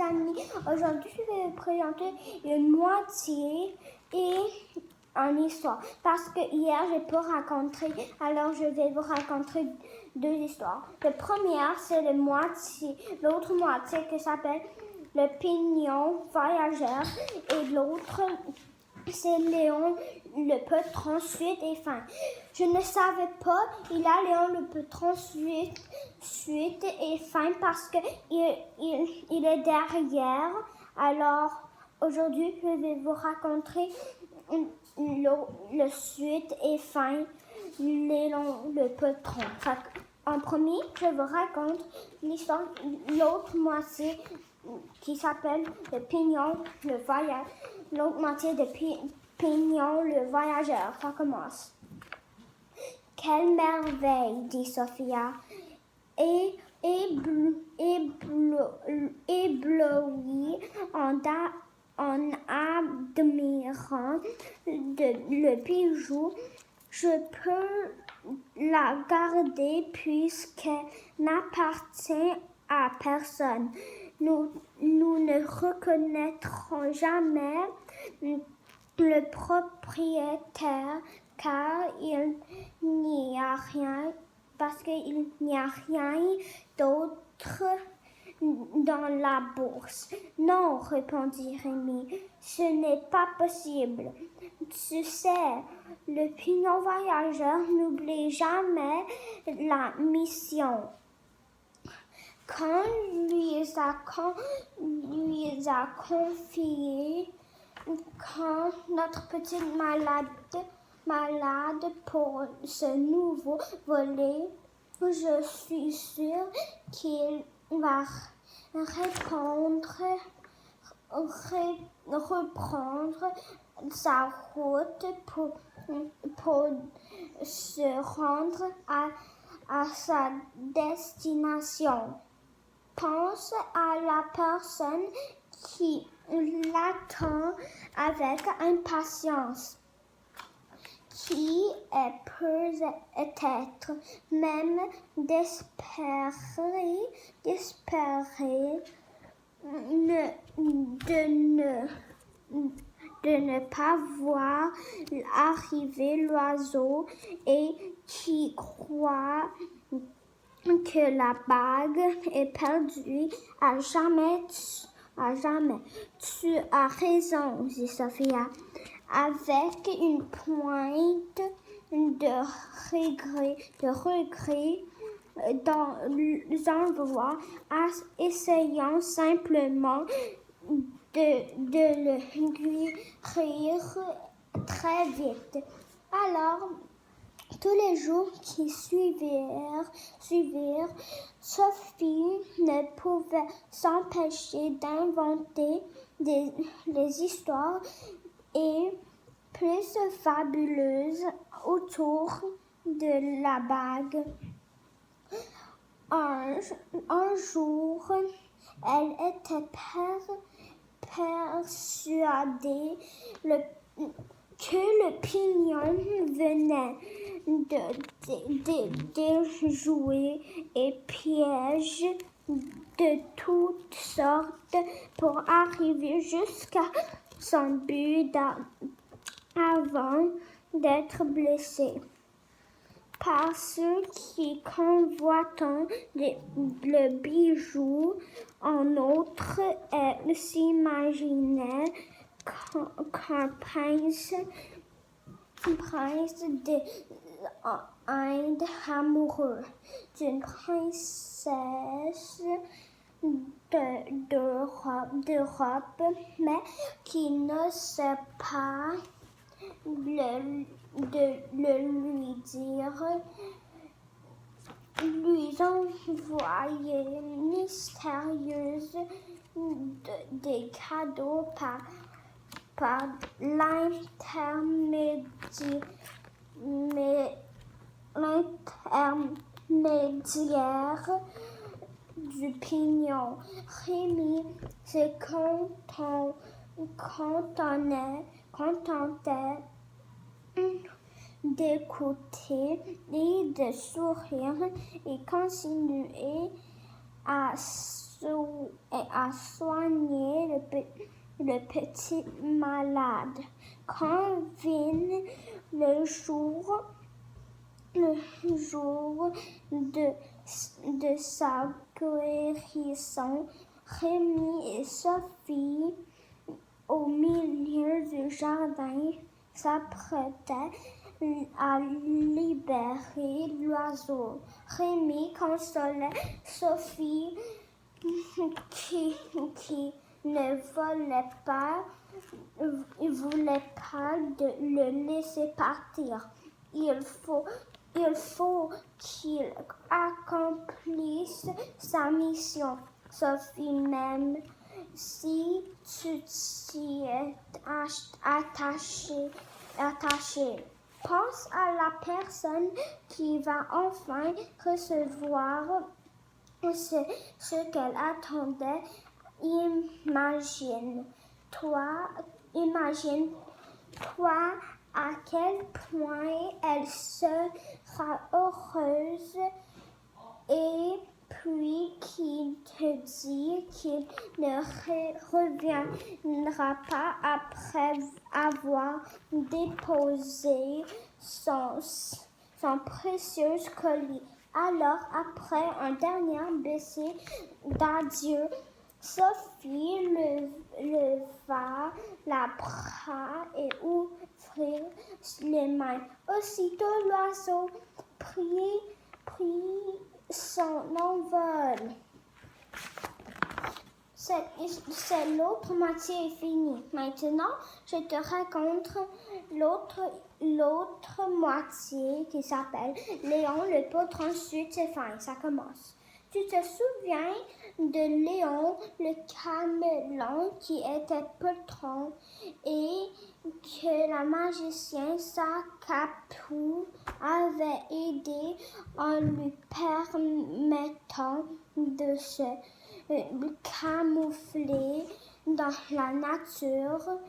amis, aujourd'hui je vais vous présenter une moitié et une histoire. Parce que hier j'ai pas raconté, alors je vais vous raconter 2 histoires. La première c'est l'autre moitié qui s'appelle le pignon voyageur et l'autre c'est Léon le patron suite et fin. Je ne savais pas, il a Léon le patron suite et fin parce que il est derrière. Alors aujourd'hui, je vais vous raconter le suite et fin Léon le patron. En premier, je vous raconte l'histoire, l'autre moitié qui s'appelle le pignon, le voyage. L'autre moitié de Pignon le voyageur. Ça commence. Quelle merveille, dit Sophia, éblouie en admirant le bijou. Je peux la garder puisqu'elle n'appartient à personne. Nous ne reconnaîtrons jamais le propriétaire car il n'y a rien, parce qu'il n'y a rien d'autre dans la bourse. Non, répondit Rémi, ce n'est pas possible. Tu sais, le pignon voyageur n'oublie jamais la mission. Quand lui a confié quand notre petite malade pour ce nouveau volet, je suis sûre qu'il va reprendre sa route pour se rendre à sa destination. Pense à la personne qui l'attend avec impatience, qui peut-être même d'espérer de ne pas voir arriver l'oiseau et qui croit que la bague est perdue à jamais. Tu as raison, dit Sophia, avec une pointe de regret dans la voix, essayant simplement de le guérir très vite. Alors, tous les jours qui suivirent, Sophie ne pouvait s'empêcher d'inventer les histoires et plus fabuleuses autour de la bague. Un jour, elle était persuadée que le pignon venait de déjouer et pièges de toutes sortes pour arriver jusqu'à son but avant d'être blessé. Par ceux qui convoitant le bijou, en outre, elle s'imaginait qu'un prince d'Inde amoureux d'une princesse d'Europe, mais qui n'osait pas le lui dire, lui envoyait mystérieuse des cadeaux par l'intermédiaire du pignon. Rémi se contentait d'écouter et de sourire et continuer à soigné le petit malade. Quand vint le jour de sa guérison, Rémi et Sophie, au milieu du jardin, s'apprêtaient à libérer l'oiseau. Rémi consolait Sophie qui ne voulait pas le laisser partir. Il faut qu'il accomplisse sa mission. Sophie, même si tu t'y es attaché, pense à la personne qui va enfin recevoir ce qu'elle attendait. Imagine-toi à quel point elle sera heureuse, et puis qui te dit qu'il ne reviendra pas après avoir déposé son précieux colis. Alors, après un dernier baiser d'adieu, Sophie leva la bras et ouvrit les mains. Aussitôt, l'oiseau prit son envol. L'autre moitié est finie. Maintenant, je te raconte l'autre moitié qui s'appelle Léon le Poltron. Ensuite, c'est fin, ça commence. Tu te souviens de Léon le camelon qui était poltron et que la magicienne Sacapou avait aidé en lui permettant de se camoufler dans la nature?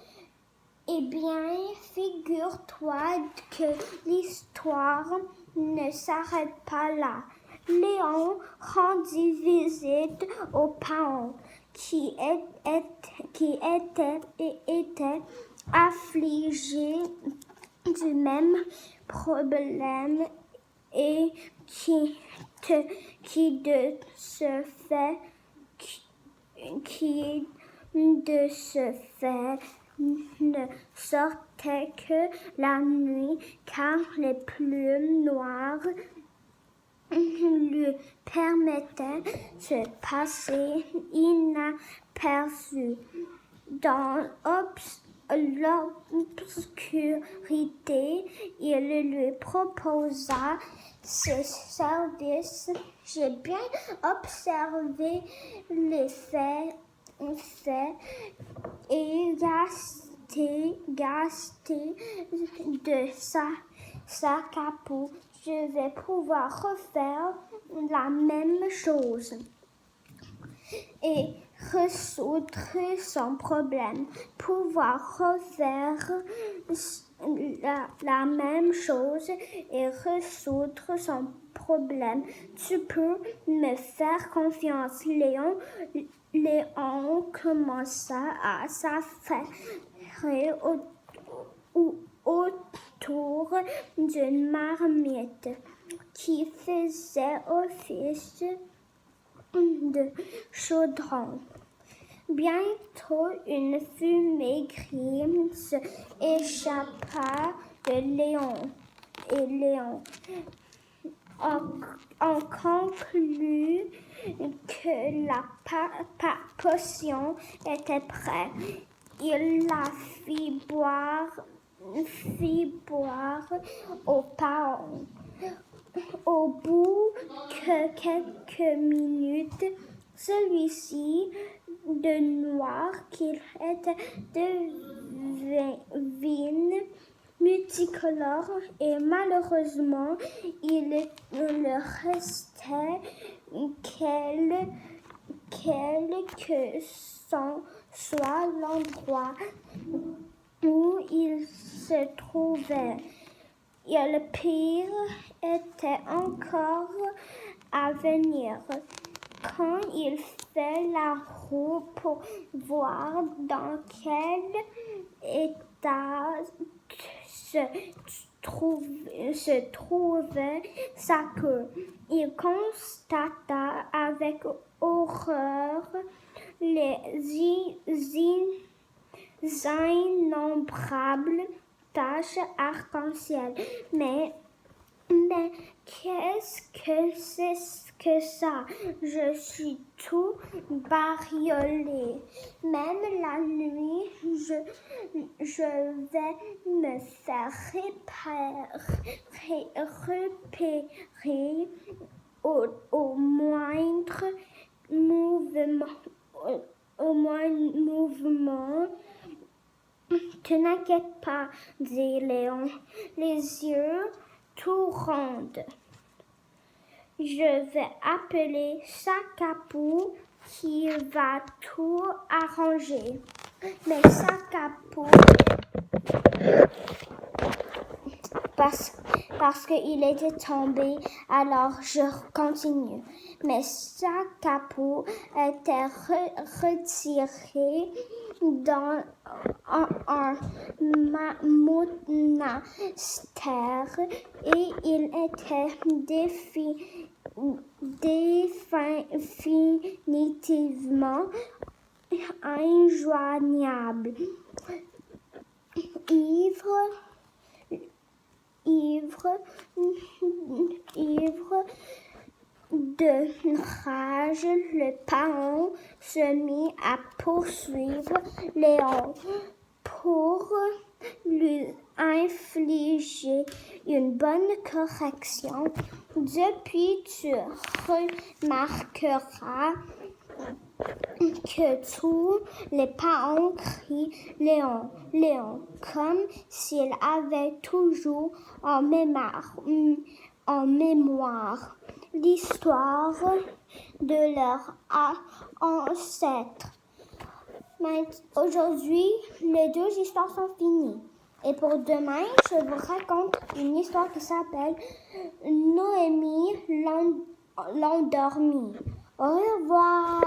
Eh bien, figure-toi que l'histoire ne s'arrête pas là. Léon rendit visite au paon qui était affligé du même problème et qui de ce fait ne sortait que la nuit, car les plumes noires lui permettaient de passer inaperçu. Dans l'obscurité, il lui proposa ses services. J'ai bien observé les faits et gasté de Sacapou. Je vais pouvoir refaire la même chose et résoudre son problème. Pouvoir refaire la même chose et résoudre son problème. Tu peux me faire confiance, Léon. Léon commença à s'affairer autour d'une marmite qui faisait office de chaudron. Bientôt, une fumée grise échappa de Léon. Et Léon en conclut que la potion était prête. Il la fit boire au paon. Au bout de quelques minutes, celui-ci, de noir qu'il était, devint multicolore et malheureusement, il ne restait que soit l'endroit où il se trouvait. Et le pire était encore à venir. Quand il fait la roue pour voir dans quel état se trouvait sa queue. Il constata avec horreur les innombrables taches arc-en-ciel. Mais qu'est-ce que c'est que ça? Je suis tout bariolé. Même la nuit, je vais me faire repérer au moindre mouvement. Ne t'inquiète pas, dit Léon, les yeux tout ronds. Je vais appeler Sacapou qui va tout arranger. Mais Sacapou, parce qu'il était tombé, alors je continue. Mais Sacapou était retiré dans un monastère et il était définitivement injoignable. Ivre de rage, le paon se mit à poursuivre Léon pour lui infliger une bonne correction. Depuis, tu remarqueras que tous les paons crient Léon, Léon, comme s'ils avaient toujours en mémoire l'histoire de leurs ancêtres. Aujourd'hui, les 2 histoires sont finies. Et pour demain, je vous raconte une histoire qui s'appelle Noémie l'endormie. Au revoir.